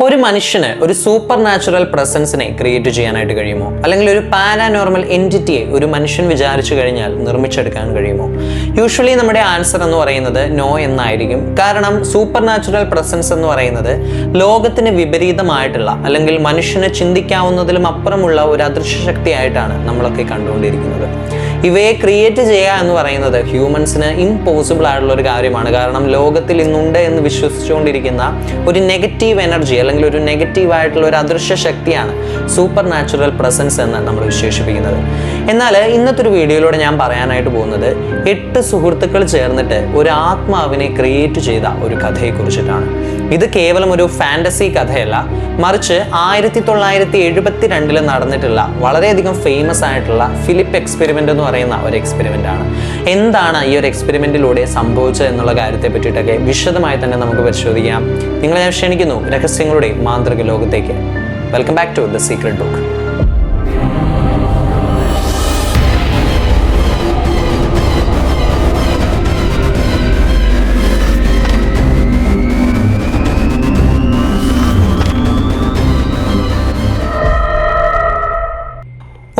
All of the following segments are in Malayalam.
ഒരു മനുഷ്യന് ഒരു സൂപ്പർ നാച്ചുറൽ പ്രസൻസിനെ ക്രിയേറ്റ് ചെയ്യാനായിട്ട് കഴിയുമോ? അല്ലെങ്കിൽ ഒരു പാരാനോർമൽ എൻറ്റിറ്റിയെ ഒരു മനുഷ്യൻ വിചാരിച്ചു കഴിഞ്ഞാൽ നിർമ്മിച്ചെടുക്കാൻ കഴിയുമോ? യൂഷ്വലി നമ്മുടെ ആൻസർ എന്ന് പറയുന്നത് നോ എന്നായിരിക്കും. കാരണം സൂപ്പർ നാച്ചുറൽ പ്രസൻസ് എന്ന് പറയുന്നത് ലോകത്തിന് വിപരീതമായിട്ടുള്ള അല്ലെങ്കിൽ മനുഷ്യന് ചിന്തിക്കാവുന്നതിലും അപ്പുറമുള്ള ഒരു അദൃശ്യ ശക്തിയായിട്ടാണ് നമ്മളൊക്കെ കണ്ടുകൊണ്ടിരിക്കുന്നത്. ഇവയെ ക്രിയേറ്റ് ചെയ്യുക എന്ന് പറയുന്നത് ഹ്യൂമൻസിന് ഇംപോസിബിൾ ആയിട്ടുള്ള ഒരു കാര്യമാണ്. കാരണം ലോകത്തിൽ ഇന്നുണ്ട് എന്ന് വിശ്വസിച്ചുകൊണ്ടിരിക്കുന്ന ഒരു നെഗറ്റീവ് എനർജി അല്ലെങ്കിൽ ഒരു നെഗറ്റീവായിട്ടുള്ള ഒരു അദൃശ്യ ശക്തിയാണ് സൂപ്പർ നാച്ചുറൽ പ്രസൻസ് എന്ന് നമ്മൾ വിശേഷിപ്പിക്കുന്നത്. എന്നാൽ ഇന്നത്തെ ഒരു വീഡിയോയിലൂടെ ഞാൻ പറയാനായിട്ട് പോകുന്നത് 8 സുഹൃത്തുക്കൾ ചേർന്നിട്ട് ഒരു ആത്മാവിനെ ക്രിയേറ്റ് ചെയ്ത ഒരു കഥയെക്കുറിച്ചിട്ടാണ്. ഇത് കേവലം ഒരു ഫാന്റസി കഥയല്ല, മറിച്ച് 1972 നടന്നിട്ടുള്ള വളരെയധികം ഫേമസ് ആയിട്ടുള്ള ഫിലിപ്പ് എക്സ്പെരിമെന്റ് എന്ന് പറയുന്ന ഒരു എക്സ്പെരിമെന്റ് ആണ്. എന്താണ് ഈ ഒരു എക്സ്പെരിമെന്റിലൂടെ സംഭവിച്ചത് എന്നുള്ള കാര്യത്തെ പറ്റിയിട്ടൊക്കെ വിശദമായി തന്നെ നമുക്ക് പരിശോധിക്കാം. നിങ്ങളെ ഞാൻ ക്ഷണിക്കുന്നു രഹസ്യങ്ങളുടെ മാന്ത്രിക ലോകത്തേക്ക്. Welcome back to the secret book.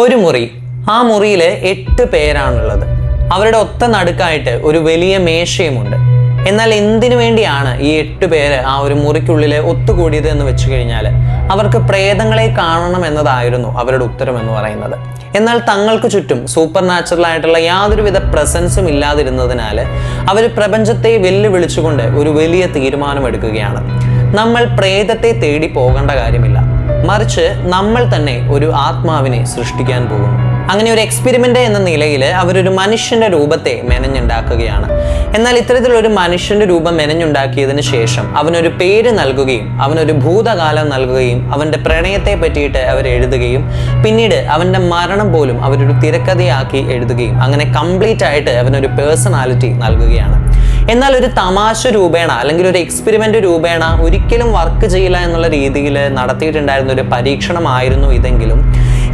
ഒരു മുറി, ആ മുറിയിൽ 8 പേരാണുള്ളത്. അവരുടെ ഒത്ത നടുക്കായിട്ട് ഒരു വലിയ മേശയുമുണ്ട്. എന്നാൽ എന്തിനു വേണ്ടിയാണ് ഈ 8 പേര് ആ ഒരു മുറിക്കുള്ളിൽ ഒത്തുകൂടിയത് എന്ന് വെച്ച് കഴിഞ്ഞാൽ അവർക്ക് പ്രേതങ്ങളെ കാണണം എന്നതായിരുന്നു അവരുടെ ഉത്തരം എന്ന് പറയുന്നത്. എന്നാൽ തങ്ങൾക്ക് ചുറ്റും സൂപ്പർ നാച്ചുറൽ ആയിട്ടുള്ള യാതൊരുവിധ പ്രസൻസും ഇല്ലാതിരുന്നതിനാൽ അവർ പ്രപഞ്ചത്തെ വെല്ലുവിളിച്ചുകൊണ്ട് ഒരു വലിയ തീരുമാനമെടുക്കുകയാണ്. നമ്മൾ പ്രേതത്തെ തേടി പോകേണ്ട കാര്യമില്ല, മറിച്ച് നമ്മൾ തന്നെ ഒരു ആത്മാവിനെ സൃഷ്ടിക്കാൻ പോകുന്നു. അങ്ങനെ ഒരു എക്സ്പെരിമെന്റ് എന്ന നിലയിൽ അവരൊരു മനുഷ്യന്റെ രൂപത്തെ മെനഞ്ഞുണ്ടാക്കുകയാണ്. എന്നാൽ ഇത്തരത്തിലൊരു മനുഷ്യന്റെ രൂപം മെനഞ്ഞുണ്ടാക്കിയതിന് ശേഷം അവനൊരു പേര് നൽകുകയും അവനൊരു ഭൂതകാലം നൽകുകയും അവന്റെ പ്രണയത്തെ പറ്റിയിട്ട് അവർ എഴുതുകയും പിന്നീട് അവന്റെ മരണം പോലും അവരൊരു തിരക്കഥയാക്കി എഴുതുകയും അങ്ങനെ കംപ്ലീറ്റ് ആയിട്ട് അവനൊരു പേഴ്സണാലിറ്റി നൽകുകയാണ്. എന്നാൽ ഒരു തമാശ രൂപേണ അല്ലെങ്കിൽ ഒരു എക്സ്പെരിമെന്റ് രൂപേണ ഒരിക്കലും വർക്ക് ചെയ്യില്ല എന്നുള്ള രീതിയിൽ നടത്തിയിട്ടുണ്ടായിരുന്ന ഒരു പരീക്ഷണമായിരുന്നു ഇതെങ്കിലും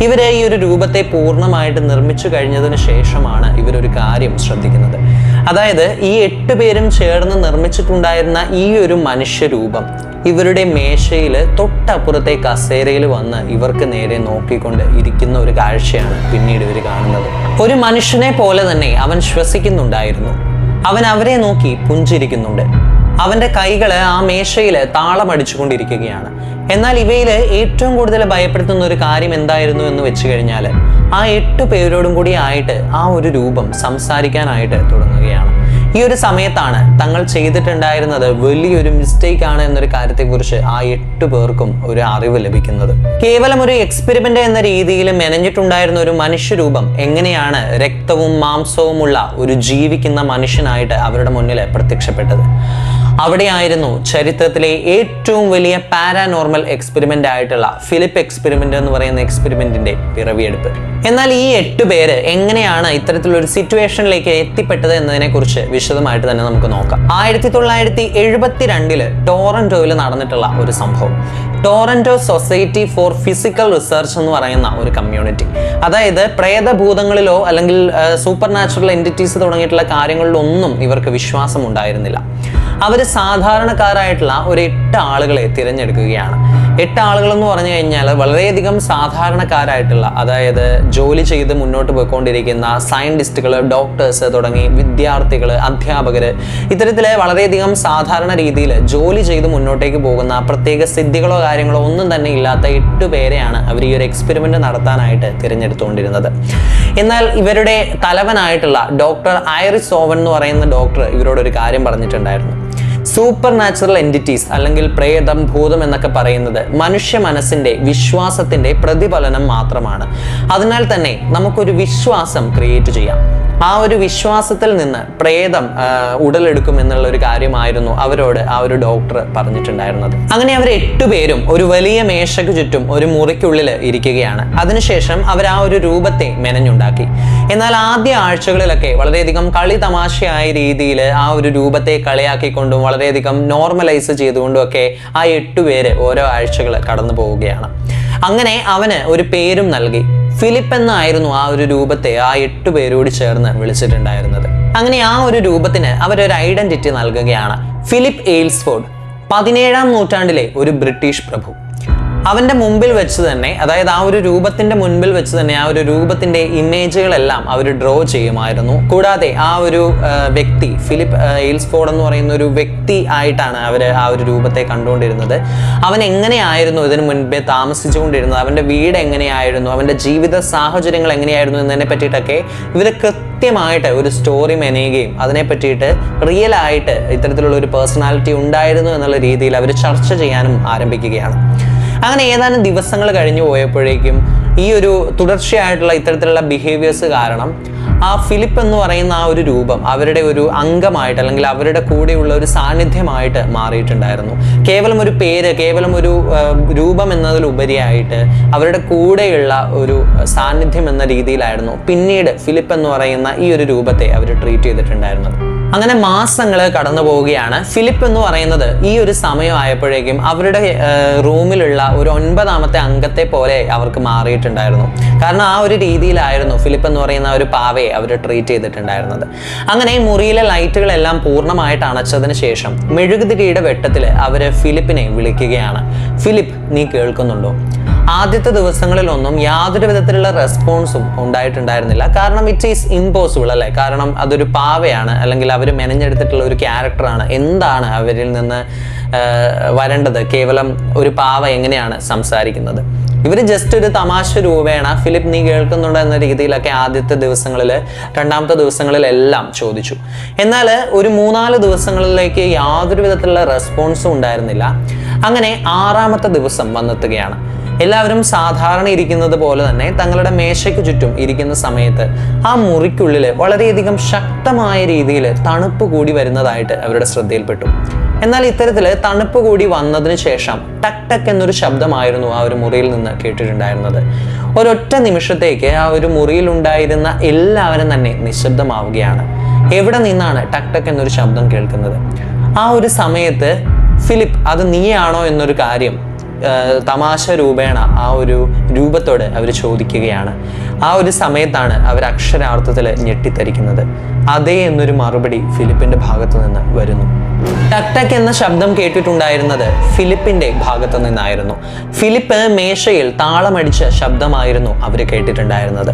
ഇവരെ ഈ ഒരു രൂപത്തെ പൂർണ്ണമായിട്ട് നിർമ്മിച്ചു കഴിഞ്ഞതിന് ശേഷമാണ് ഇവരൊരു കാര്യം ശ്രദ്ധിക്കുന്നത്. അതായത് ഈ 8 പേരും ചേർന്ന് നിർമ്മിച്ചിട്ടുണ്ടായിരുന്ന ഈ ഒരു മനുഷ്യരൂപം ഇവരുടെ മേശയിൽ തൊട്ടപ്പുറത്തെ കസേരയിൽ വന്ന് ഇവർക്ക് നേരെ നോക്കിക്കൊണ്ട് ഇരിക്കുന്ന ഒരു കാഴ്ചയാണ് പിന്നീട് ഇവർ കാണുന്നത്. ഒരു മനുഷ്യനെ പോലെ തന്നെ അവൻ ശ്വസിക്കുന്നുണ്ടായിരുന്നു. അവൻ അവരെ നോക്കി പുഞ്ചിരിക്കുന്നുണ്ട്. അവന്റെ കൈകള് ആ മേശയില് താളമടിച്ചുകൊണ്ടിരിക്കുകയാണ്. എന്നാൽ ഇവയിൽ ഏറ്റവും കൂടുതൽ ഭയപ്പെടുത്തുന്ന ഒരു കാര്യം എന്തായിരുന്നു എന്ന് വെച്ച് കഴിഞ്ഞാൽ ആ 8 പേരോടും കൂടി ആയിട്ട് ആ ഒരു രൂപം സംസാരിക്കാനായിട്ട് തുടങ്ങുകയാണ്. ഈ ഒരു സമയത്താണ് തങ്ങൾ ചെയ്തിട്ടുണ്ടായിരുന്നത് വലിയൊരു മിസ്റ്റേക്ക് ആണ് എന്നൊരു കാര്യത്തെക്കുറിച്ച് ആ 8 പേർക്കും ഒരു അറിവ് ലഭിക്കുന്നത്. കേവലം ഒരു എക്സ്പെരിമെന്റ് എന്ന രീതിയിൽ മെനഞ്ഞിട്ടുണ്ടായിരുന്ന ഒരു മനുഷ്യരൂപം എങ്ങനെയാണ് രക്തവും മാംസവുമുള്ള ഒരു ജീവിക്കുന്ന മനുഷ്യനായിട്ട് അവരുടെ മുന്നിൽ പ്രത്യക്ഷപ്പെട്ടത്. അവിടെയായിരുന്നു ചരിത്രത്തിലെ ഏറ്റവും വലിയ പാരാനോർമൽ എക്സ്പെരിമെന്റ് ആയിട്ടുള്ള ഫിലിപ്പ് എക്സ്പെരിമെന്റ് എന്ന് പറയുന്ന എക്സ്പെരിമെന്റിന്റെ പിറവിയെടുപ്പ്. എന്നാൽ ഈ 8 പേര് എങ്ങനെയാണ് ഇത്തരത്തിലൊരു സിറ്റുവേഷനിലേക്ക് എത്തിപ്പെട്ടത് എന്നതിനെ കുറിച്ച് വിശദമായിട്ട് തന്നെ നമുക്ക് നോക്കാം. 1972 ടോറന്റോയിൽ നടന്നിട്ടുള്ള ഒരു സംഭവം. ടോറന്റോ സൊസൈറ്റി ഫോർ ഫിസിക്കൽ റിസർച്ച് എന്ന് പറയുന്ന ഒരു കമ്മ്യൂണിറ്റി, അതായത് പ്രേതഭൂതങ്ങളിലോ അല്ലെങ്കിൽ സൂപ്പർ നാച്ചുറൽ എൻറ്റിറ്റീസ് തുടങ്ങിയിട്ടുള്ള കാര്യങ്ങളിലൊന്നും ഇവർക്ക് വിശ്വാസം ഉണ്ടായിരുന്നില്ല. അവർ സാധാരണക്കാരായിട്ടുള്ള ഒരു 8 ആളുകളെ തിരഞ്ഞെടുക്കുകയാണ്. 8 ആളുകൾ എന്ന് പറഞ്ഞു കഴിഞ്ഞാൽ വളരെയധികം സാധാരണക്കാരായിട്ടുള്ള, അതായത് ജോലി ചെയ്ത് മുന്നോട്ട് പോയിക്കൊണ്ടിരിക്കുന്ന സയന്റിസ്റ്റുകൾ, ഡോക്ടേഴ്സ് തുടങ്ങി വിദ്യാർത്ഥികൾ, അധ്യാപകര്, ഇത്തരത്തിലെ വളരെയധികം സാധാരണ രീതിയിൽ ജോലി ചെയ്ത് മുന്നോട്ടേക്ക് പോകുന്ന പ്രത്യേക സിദ്ധികളോ കാര്യങ്ങളോ ഒന്നും തന്നെ ഇല്ലാത്ത 8 പേരെയാണ് അവർ ഈ ഒരു എക്സ്പെരിമെന്റ് നടത്താനായിട്ട് തിരഞ്ഞെടുത്തുകൊണ്ടിരുന്നത്. എന്നാൽ ഇവരുടെ തലവനായിട്ടുള്ള ഡോക്ടർ ഐറിസ് ഓവൻ എന്ന് പറയുന്ന ഡോക്ടർ ഇവരോടൊരു കാര്യം പറഞ്ഞിട്ടുണ്ടായിരുന്നു. സൂപ്പർ നാച്ചുറൽ എൻറ്റിറ്റീസ് അല്ലെങ്കിൽ പ്രേതം, ഭൂതം എന്നൊക്കെ പറയുന്നത് മനുഷ്യ മനസ്സിന്റെ വിശ്വാസത്തിന്റെ പ്രതിഫലനം മാത്രമാണ്. അതിനാൽ തന്നെ നമുക്കൊരു വിശ്വാസം ക്രിയേറ്റ് ചെയ്യാം. ആ ഒരു വിശ്വാസത്തിൽ നിന്ന് പ്രേതം ഉടലെടുക്കും എന്നുള്ള ഒരു കാര്യമായിരുന്നു അവരോട് ആ ഒരു ഡോക്ടർ പറഞ്ഞിട്ടുണ്ടായിരുന്നത്. അങ്ങനെ അവർ 8 പേരും ഒരു വലിയ മേശയ്ക്ക് ചുറ്റും ഒരു മുറിക്കുള്ളിൽ ഇരിക്കുകയാണ്. അതിനുശേഷം അവർ ആ ഒരു രൂപത്തെ മെനഞ്ഞുണ്ടാക്കി. എന്നാൽ ആദ്യ ആഴ്ചകളിലൊക്കെ വളരെയധികം കളി തമാശയായ രീതിയിൽ ആ ഒരു രൂപത്തെ കളിയാക്കിക്കൊണ്ടും വളരെയധികം നോർമലൈസ് ചെയ്തുകൊണ്ടും ഒക്കെ ആ 8 പേര് ഓരോ ആഴ്ചകൾ കടന്നു പോവുകയാണ്. അങ്ങനെ അവന് ഒരു പേരും നൽകി. ഫിലിപ്പ് എന്നായിരുന്നു ആ ഒരു രൂപത്തെ ആ 8 പേരോട് ചേർന്ന് വിളിച്ചിട്ടുണ്ടായിരുന്നത്. അങ്ങനെ ആ ഒരു രൂപത്തിന് അവരൊരു ഐഡന്റിറ്റി നൽകുകയാണ്. ഫിലിപ്പ് എയിൽസ്ഫോർഡ്. 17-ാം നൂറ്റാണ്ടിലെ ഒരു ബ്രിട്ടീഷ് പ്രഭു. അവൻ്റെ മുമ്പിൽ വെച്ച് തന്നെ, അതായത് ആ ഒരു രൂപത്തിൻ്റെ മുൻപിൽ വെച്ച് തന്നെ ആ ഒരു രൂപത്തിൻ്റെ ഇമേജുകളെല്ലാം അവർ ഡ്രോ ചെയ്യുമായിരുന്നു. കൂടാതെ ആ ഒരു വ്യക്തി, ഫിലിപ്പ് എയ്ൽസ്ഫോർഡ് എന്ന് പറയുന്ന ഒരു വ്യക്തി ആയിട്ടാണ് അവർ ആ ഒരു രൂപത്തെ കണ്ടുകൊണ്ടിരുന്നത്. അവൻ എങ്ങനെയായിരുന്നു ഇതിനു മുൻപേ താമസിച്ചുകൊണ്ടിരുന്നത്, അവൻ്റെ വീട് എങ്ങനെയായിരുന്നു, അവൻ്റെ ജീവിത സാഹചര്യങ്ങൾ എങ്ങനെയായിരുന്നു എന്നതിനെ പറ്റിയിട്ടൊക്കെ ഇവർ കൃത്യമായിട്ട് ഒരു സ്റ്റോറി മെനയുകയും അതിനെ പറ്റിയിട്ട് റിയൽ ആയിട്ട് ഇത്തരത്തിലുള്ള ഒരു പേഴ്സണാലിറ്റി ഉണ്ടായിരുന്നു എന്നുള്ള രീതിയിൽ അവർ ചർച്ച ചെയ്യാനും ആരംഭിക്കുകയാണ്. അങ്ങനെ ഏതാനും ദിവസങ്ങൾ കഴിഞ്ഞു പോയപ്പോഴേക്കും ഈ ഒരു തുടർച്ചയായിട്ടുള്ള ഇത്തരത്തിലുള്ള ബിഹേവിയേഴ്സ് കാരണം ആ ഫിലിപ്പ് എന്ന് പറയുന്ന ആ ഒരു രൂപം അവരുടെ ഒരു അംഗമായിട്ട്, അല്ലെങ്കിൽ അവരുടെ കൂടെയുള്ള ഒരു സാന്നിധ്യമായിട്ട് മാറിയിട്ടുണ്ടായിരുന്നു. കേവലം ഒരു പേര്, കേവലം ഒരു രൂപം എന്നതിലുപരിയായിട്ട് അവരുടെ കൂടെയുള്ള ഒരു സാന്നിധ്യം എന്ന രീതിയിലായിരുന്നു പിന്നീട് ഫിലിപ്പ് എന്ന് പറയുന്ന ഈ ഒരു രൂപത്തെ അവർ ട്രീറ്റ് ചെയ്തിട്ടുണ്ടായിരുന്നത്. അങ്ങനെ മാസങ്ങൾ കടന്നു പോവുകയാണ്. ഫിലിപ്പ് എന്ന് പറയുന്നത് ഈ ഒരു സമയമായപ്പോഴേക്കും അവരുടെ റൂമിലുള്ള ഒരു 9ാമത്തെ അംഗത്തെ പോലെ അവർക്ക് മാറിയിട്ടുണ്ടായിരുന്നു. കാരണം ആ ഒരു രീതിയിലായിരുന്നു ഫിലിപ്പ് എന്ന് പറയുന്ന ഒരു പാവയെ അവർ ട്രീറ്റ് ചെയ്തിട്ടുണ്ടായിരുന്നത്. അങ്ങനെ മുറിയിലെ ലൈറ്റുകളെല്ലാം പൂർണ്ണമായിട്ട് അണച്ചതിന് ശേഷം മെഴുകുതിരിയുടെ വെട്ടത്തിൽ അവർ ഫിലിപ്പിനെ വിളിക്കുകയാണ്. ഫിലിപ്പ്, നീ കേൾക്കുന്നുണ്ടോ? ആദ്യത്തെ ദിവസങ്ങളിലൊന്നും യാതൊരു വിധത്തിലുള്ള റെസ്പോൺസും ഉണ്ടായിട്ടുണ്ടായിരുന്നില്ല. കാരണം ഇറ്റ് ഈസ് ഇമ്പോസിബിൾ അല്ലേ, കാരണം അതൊരു പാവയാണ്, അല്ലെങ്കിൽ അവർ മെനഞ്ഞെടുത്തിട്ടുള്ള ഒരു ക്യാരക്ടറാണ്. എന്താണ് അവരിൽ നിന്ന് വരേണ്ടത്? കേവലം ഒരു പാവ എങ്ങനെയാണ് സംസാരിക്കുന്നത്? ഇവർ ജസ്റ്റ് ഒരു തമാശ രൂപേണ ഫിലിപ്പ് നീ കേൾക്കുന്നുണ്ടോ എന്ന രീതിയിലൊക്കെ ആദ്യത്തെ ദിവസങ്ങളിൽ, 2ാമത്തെ ദിവസങ്ങളിലെല്ലാം ചോദിച്ചു. എന്നാൽ ഒരു 3-4 ദിവസങ്ങളിലേക്ക് യാതൊരു വിധത്തിലുള്ള റെസ്പോൺസും ഉണ്ടായിരുന്നില്ല. അങ്ങനെ 6ാമത്തെ ദിവസം വന്നെത്തുകയാണ്. എല്ലാവരും സാധാരണ ഇരിക്കുന്നത് പോലെ തന്നെ തങ്ങളുടെ മേശയ്ക്ക് ചുറ്റും ഇരിക്കുന്ന സമയത്ത് ആ മുറിക്കുള്ളിൽ വളരെയധികം ശക്തമായ രീതിയിൽ തണുപ്പ് കൂടി വരുന്നതായിട്ട് അവരുടെ ശ്രദ്ധയിൽപ്പെട്ടു. എന്നാൽ ഇത്തരത്തിൽ തണുപ്പ് കൂടി വന്നതിന് ശേഷം ടക് ടക് എന്നൊരു ശബ്ദമായിരുന്നു ആ ഒരു മുറിയിൽ നിന്ന് കേട്ടിട്ടുണ്ടായിരുന്നത്. ഒരൊറ്റ നിമിഷത്തേക്ക് ആ ഒരു മുറിയിൽ ഉണ്ടായിരുന്ന എല്ലാവരും തന്നെ നിശബ്ദമാവുകയാണ്. എവിടെ നിന്നാണ് ടക് ടക് എന്നൊരു ശബ്ദം കേൾക്കുന്നത്? ആ ഒരു സമയത്ത് ഫിലിപ്പ്, അത് നീയാണോ എന്നൊരു കാര്യം തമാശ രൂപേണ ആ ഒരു രൂപത്തോട് അവർ ചോദിക്കുകയാണ്. ആ ഒരു സമയത്താണ് അവർ അക്ഷരാർത്ഥത്തിൽ ഞെട്ടിത്തരിക്കുന്നത്. അതേ എന്നൊരു മറുപടി ഫിലിപ്പിന്റെ ഭാഗത്തു നിന്ന് വരുന്നു. ടക് ടക് എന്ന ശബ്ദം കേട്ടിട്ടുണ്ടായിരുന്നത് ഫിലിപ്പിന്റെ ഭാഗത്തു നിന്നായിരുന്നു. ഫിലിപ്പ് മേശയിൽ താളമടിച്ച ശബ്ദമായിരുന്നു അവർ കേട്ടിട്ടുണ്ടായിരുന്നത്.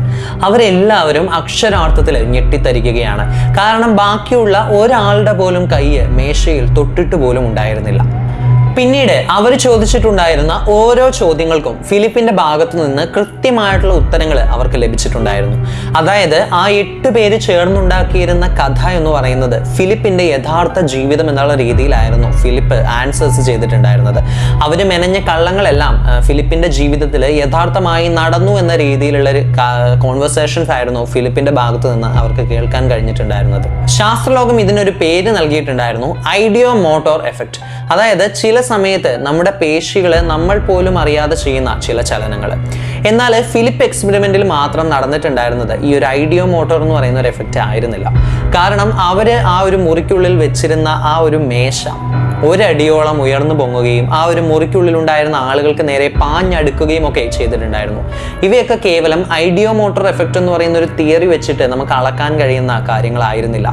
അവരെല്ലാവരും അക്ഷരാർത്ഥത്തിൽ ഞെട്ടിത്തരിക്കുകയാണ്. കാരണം ബാക്കിയുള്ള ഒരാളുടെ പോലും കൈ മേശയിൽ തൊട്ടിട്ട് പോലും ഉണ്ടായിരുന്നില്ല. പിന്നീട് അവർ ചോദിച്ചിട്ടുണ്ടായിരുന്ന ഓരോ ചോദ്യങ്ങൾക്കും ഫിലിപ്പിന്റെ ഭാഗത്തു നിന്ന് കൃത്യമായിട്ടുള്ള ഉത്തരങ്ങൾ അവർക്ക് ലഭിച്ചിട്ടുണ്ടായിരുന്നു. അതായത് ആ 8 പേര് ചേർന്നുണ്ടാക്കിയിരുന്ന കഥ എന്ന് പറയുന്നത് ഫിലിപ്പിന്റെ യഥാർത്ഥ ജീവിതം എന്നുള്ള രീതിയിലായിരുന്നു ഫിലിപ്പ് ആൻസേഴ്സ് ചെയ്തിട്ടുണ്ടായിരുന്നത്. അവർ മെനഞ്ഞ കള്ളങ്ങളെല്ലാം ഫിലിപ്പിന്റെ ജീവിതത്തിൽ യഥാർത്ഥമായി നടന്നു എന്ന രീതിയിലുള്ളൊരു കോൺവെർസേഷൻസ് ആയിരുന്നു ഫിലിപ്പിന്റെ ഭാഗത്തു നിന്ന് അവർക്ക് കേൾക്കാൻ കഴിഞ്ഞിട്ടുണ്ടായിരുന്നത്. ശാസ്ത്രലോകം ഇതിനൊരു പേര് നൽകിയിട്ടുണ്ടായിരുന്നു, ഐഡിയോ മോട്ടോർ എഫക്റ്റ്. അതായത് ചില സമയത്ത് നമ്മുടെ പേശികൾ നമ്മൾ പോലും അറിയാതെ ചെയ്യുന്ന ചില ചലനങ്ങൾ. എന്നാൽ ഫിലിപ്പ് എക്സ്പെരിമെന്റിൽ മാത്രം നടന്നിട്ടുണ്ടായിരുന്നത് ഈ ഒരു ഐഡിയോ മോട്ടോർ എന്ന് പറയുന്ന ഒരു എഫക്റ്റ് ആയിരുന്നില്ല. കാരണം അവര് ആ ഒരു മുറിക്കുള്ളിൽ വെച്ചിരുന്ന ആ ഒരു മേശ ഒരടിയോളം ഉയർന്നു പൊങ്ങുകയും ആ ഒരു മുറിക്കുള്ളിൽ ഉണ്ടായിരുന്ന ആളുകൾക്ക് നേരെ പാഞ്ഞടുക്കുകയും ഒക്കെ ചെയ്തിട്ടുണ്ടായിരുന്നു. ഇവയൊക്കെ കേവലം ഐഡിയോ മോട്ടോർ എഫക്റ്റ് എന്ന് പറയുന്ന ഒരു തിയറി വെച്ചിട്ട് നമുക്ക് അളക്കാൻ കഴിയുന്ന കാര്യങ്ങളായിരുന്നില്ല.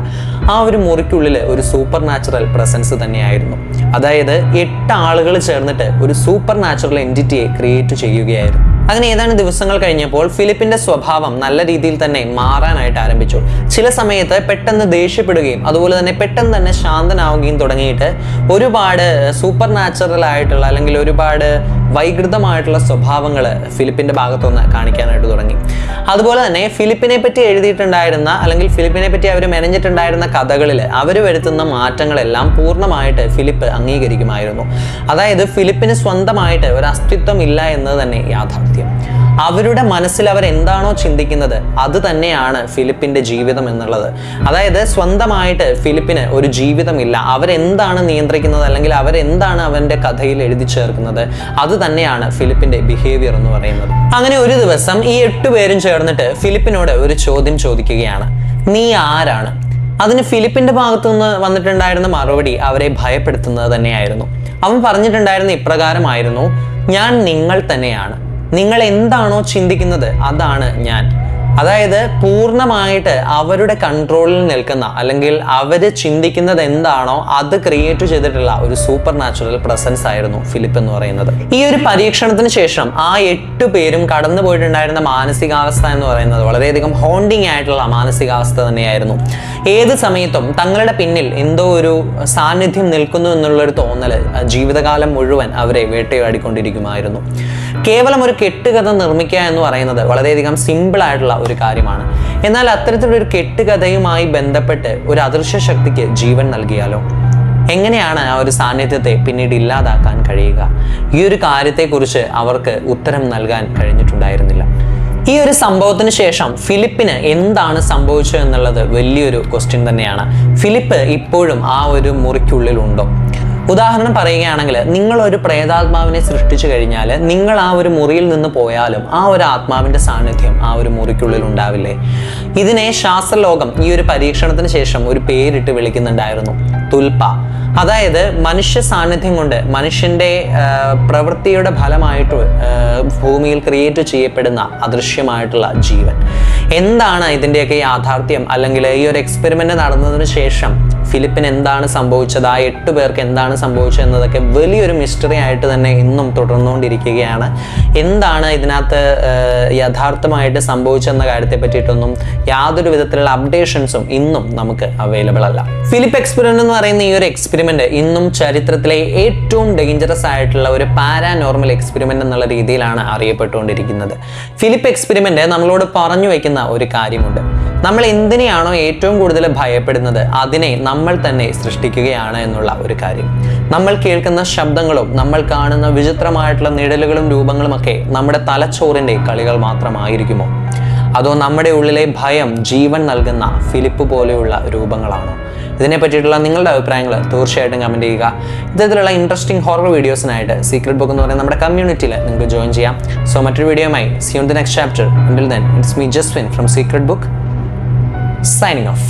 ആ ഒരു മുറിക്കുള്ളിൽ ഒരു സൂപ്പർ നാച്ചുറൽ പ്രസൻസ് തന്നെയായിരുന്നു. അതായത് 8 ആളുകൾ ചേർന്നിട്ട് ഒരു സൂപ്പർ നാച്ചുറൽ എൻറ്റിറ്റിയെ ക്രിയേറ്റ് ചെയ്യുകയായിരുന്നു. അങ്ങനെ ഏതാനും ദിവസങ്ങൾ കഴിഞ്ഞപ്പോൾ ഫിലിപ്പിന്റെ സ്വഭാവം നല്ല രീതിയിൽ തന്നെ മാറാനായിട്ട് ആരംഭിച്ചു. ചില സമയത്ത് പെട്ടെന്ന് ദേഷ്യപ്പെടുകയും അതുപോലെ തന്നെ പെട്ടെന്ന് തന്നെ ശാന്തനാവുകയും തുടങ്ങിയിട്ട് ഒരുപാട് സൂപ്പർ നാച്ചുറൽ ആയിട്ടുള്ള, അല്ലെങ്കിൽ ഒരുപാട് വൈകൃതമായിട്ടുള്ള സ്വഭാവങ്ങൾ ഫിലിപ്പിന്റെ ഭാഗത്തുനിന്ന് കാണിക്കാനായിട്ട് തുടങ്ങി. അതുപോലെ തന്നെ ഫിലിപ്പിനെ പറ്റി എഴുതിയിട്ടുണ്ടായിരുന്ന, അല്ലെങ്കിൽ ഫിലിപ്പിനെ പറ്റി അവർ മെനഞ്ഞിട്ടുണ്ടായിരുന്ന കഥകളിൽ അവർ വരുത്തുന്ന മാറ്റങ്ങളെല്ലാം പൂർണ്ണമായിട്ട് ഫിലിപ്പ് അംഗീകരിക്കുമായിരുന്നു. അതായത് ഫിലിപ്പിന് സ്വന്തമായിട്ട് ഒരു അസ്തിത്വം ഇല്ല എന്നത് തന്നെ യാഥാർത്ഥ്യം. അവരുടെ മനസ്സിൽ അവർ എന്താണോ ചിന്തിക്കുന്നത് അത് തന്നെയാണ് ഫിലിപ്പിന്റെ ജീവിതം എന്നുള്ളത്. അതായത് സ്വന്തമായിട്ട് ഫിലിപ്പിന് ഒരു ജീവിതമില്ല. അവരെന്താണ് നിയന്ത്രിക്കുന്നത്, അല്ലെങ്കിൽ അവരെന്താണ് അവന്റെ കഥയിൽ എഴുതി ചേർക്കുന്നത്, അത് തന്നെയാണ് ഫിലിപ്പിന്റെ ബിഹേവിയർ എന്ന് പറയുന്നത്. അങ്ങനെ ഒരു ദിവസം ഈ 8 പേരും ചേർന്നിട്ട് ഫിലിപ്പിനോട് ഒരു ചോദ്യം ചോദിക്കുകയാണ്, നീ ആരാണ്? അതിന് ഫിലിപ്പിന്റെ ഭാഗത്തു നിന്ന് വന്നിട്ടുണ്ടായിരുന്ന മറുപടി അവരെ ഭയപ്പെടുത്തുന്നത് തന്നെയായിരുന്നു. അവൻ പറഞ്ഞിട്ടുണ്ടായിരുന്ന ഇപ്രകാരമായിരുന്നു, ഞാൻ നിങ്ങൾ തന്നെയാണ്. നിങ്ങൾ എന്താണോ ചിന്തിക്കുന്നത് അതാണ് ഞാൻ. അതായത് പൂർണ്ണമായിട്ട് അവരുടെ കൺട്രോളിൽ നിൽക്കുന്ന അല്ലെങ്കിൽ അവർ ചിന്തിക്കുന്നത് എന്താണോ അത് ക്രിയേറ്റ് ചെയ്തിട്ടുള്ള ഒരു സൂപ്പർ നാച്ചുറൽ പ്രസൻസ് ആയിരുന്നു ഫിലിപ്പ് എന്ന് പറയുന്നത്. ഈ ഒരു പരീക്ഷണത്തിന് ശേഷം ആ 8 പേരും കടന്നു പോയിട്ടുണ്ടായിരുന്ന മാനസികാവസ്ഥ എന്ന് പറയുന്നത് വളരെയധികം ഹോണ്ടിങ് ആയിട്ടുള്ള മാനസികാവസ്ഥ തന്നെയായിരുന്നു. ഏത് സമയത്തും തങ്ങളുടെ പിന്നിൽ എന്തോ ഒരു സാന്നിധ്യം നിൽക്കുന്നു എന്നുള്ളൊരു തോന്നൽ ജീവിതകാലം മുഴുവൻ അവരെ വേട്ടയാടിക്കൊണ്ടിരിക്കുമായിരുന്നു. കേവലം ഒരു കെട്ടുകഥ നിർമ്മിക്കുക എന്ന് പറയുന്നത് വളരെയധികം സിമ്പിൾ ആയിട്ടുള്ള ഒരു കാര്യമാണ്. എന്നാൽ അത്തരത്തിലൊരു കെട്ടുകഥയുമായി ബന്ധപ്പെട്ട് ഒരു അദൃശ്യ ശക്തിക്ക് ജീവൻ നൽകിയാലോ? എങ്ങനെയാണ് ആ ഒരു സാന്നിധ്യത്തെ പിന്നീട് ഇല്ലാതാക്കാൻ കഴിയുക? ഈ ഒരു കാര്യത്തെക്കുറിച്ച് അവർക്ക് ഉത്തരം നൽകാൻ കഴിഞ്ഞിട്ടുണ്ടായിരുന്നില്ല. ഈ ഒരു സംഭവത്തിന് ശേഷം ഫിലിപ്പിന് എന്താണ് സംഭവിച്ചത് എന്നുള്ളത് വലിയൊരു ക്വസ്റ്റ്യൻ തന്നെയാണ്. ഫിലിപ്പ് ഇപ്പോഴും ആ ഒരു മുറിക്കുള്ളിലുണ്ടോ? ഉദാഹരണം പറയുകയാണെങ്കിൽ, നിങ്ങളൊരു പ്രേതാത്മാവിനെ സൃഷ്ടിച്ചു കഴിഞ്ഞാൽ നിങ്ങൾ ആ ഒരു മുറിയിൽ നിന്ന് പോയാലും ആ ഒരു ആത്മാവിൻ്റെ സാന്നിധ്യം ആ ഒരു മുറിക്കുള്ളിൽ ഉണ്ടാവില്ലേ? ഇതിനെ ശാസ്ത്രലോകം ഈ ഒരു പരീക്ഷണത്തിന് ശേഷം ഒരു പേരിട്ട് വിളിക്കുന്നുണ്ടായിരുന്നു, തുൽപ. അതായത് മനുഷ്യ സാന്നിധ്യം കൊണ്ട് മനുഷ്യൻ്റെ പ്രവൃത്തിയുടെ ഫലമായിട്ട് ഭൂമിയിൽ ക്രിയേറ്റ് ചെയ്യപ്പെടുന്ന അദൃശ്യമായിട്ടുള്ള ജീവൻ. എന്താണ് ഇതിൻ്റെയൊക്കെ യാഥാർത്ഥ്യം? അല്ലെങ്കിൽ ഈ ഒരു എക്സ്പെരിമെൻ്റ് നടന്നതിന് ശേഷം ഫിലിപ്പിന് എന്താണ് സംഭവിച്ചത്, ആ 8 പേർക്ക് എന്താണ് സംഭവിച്ചത് എന്നതൊക്കെ വലിയൊരു മിസ്റ്ററി ആയിട്ട് തന്നെ ഇന്നും തുടർന്നുകൊണ്ടിരിക്കുകയാണ്. എന്താണ് ഇതിനകത്ത് യഥാർത്ഥമായിട്ട് സംഭവിച്ചെന്ന കാര്യത്തെ പറ്റിയിട്ടൊന്നും യാതൊരു വിധത്തിലുള്ള അപ്ഡേഷൻസും ഇന്നും നമുക്ക് അവൈലബിൾ അല്ല. ഫിലിപ്പ് എക്സ്പെരിമെന്റ് എന്ന് പറയുന്ന ഈ ഒരു എക്സ്പെരിമെന്റ് ഇന്നും ചരിത്രത്തിലെ ഏറ്റവും ഡേഞ്ചറസ് ആയിട്ടുള്ള ഒരു പാരാനോർമൽ എക്സ്പെരിമെന്റ് എന്നുള്ള രീതിയിലാണ് അറിയപ്പെട്ടുകൊണ്ടിരിക്കുന്നത്. ഫിലിപ്പ് എക്സ്പെരിമെന്റ് നമ്മളോട് പറഞ്ഞു വയ്ക്കുന്ന ഒരു കാര്യമുണ്ട്. നമ്മൾ എന്തിനെയാണോ ഏറ്റവും കൂടുതൽ ഭയപ്പെടുന്നത് അതിനെ നമ്മൾ തന്നെ സൃഷ്ടിക്കുകയാണ് എന്നുള്ള ഒരു കാര്യം. നമ്മൾ കേൾക്കുന്ന ശബ്ദങ്ങളും നമ്മൾ കാണുന്ന വിചിത്രമായിട്ടുള്ള നിഴലുകളും രൂപങ്ങളും ഒക്കെ നമ്മുടെ തലച്ചോറിൻ്റെ കളികൾ മാത്രമായിരിക്കുമോ? അതോ നമ്മുടെ ഉള്ളിലെ ഭയം ജീവൻ നൽകുന്ന ഫിലിപ്പ് പോലെയുള്ള രൂപങ്ങളാണോ? ഇതിനെ പറ്റിയിട്ടുള്ള നിങ്ങളുടെ അഭിപ്രായങ്ങൾ തീർച്ചയായിട്ടും കമൻറ്റ് ചെയ്യുക. ഇത്തരത്തിലുള്ള ഇൻട്രസ്റ്റിംഗ് ഹൊറർ വീഡിയോസിനായിട്ട് സീക്രട്ട് ബുക്ക് എന്ന് പറയുന്ന നമ്മുടെ കമ്മ്യൂണിറ്റിയിൽ നിങ്ങൾക്ക് ജോയിൻ ചെയ്യാം. സോ മറ്റൊരു വീഡിയോയുമായി see you in the next chapter. Until then, it's me Jaswin from Secret Book, signing off.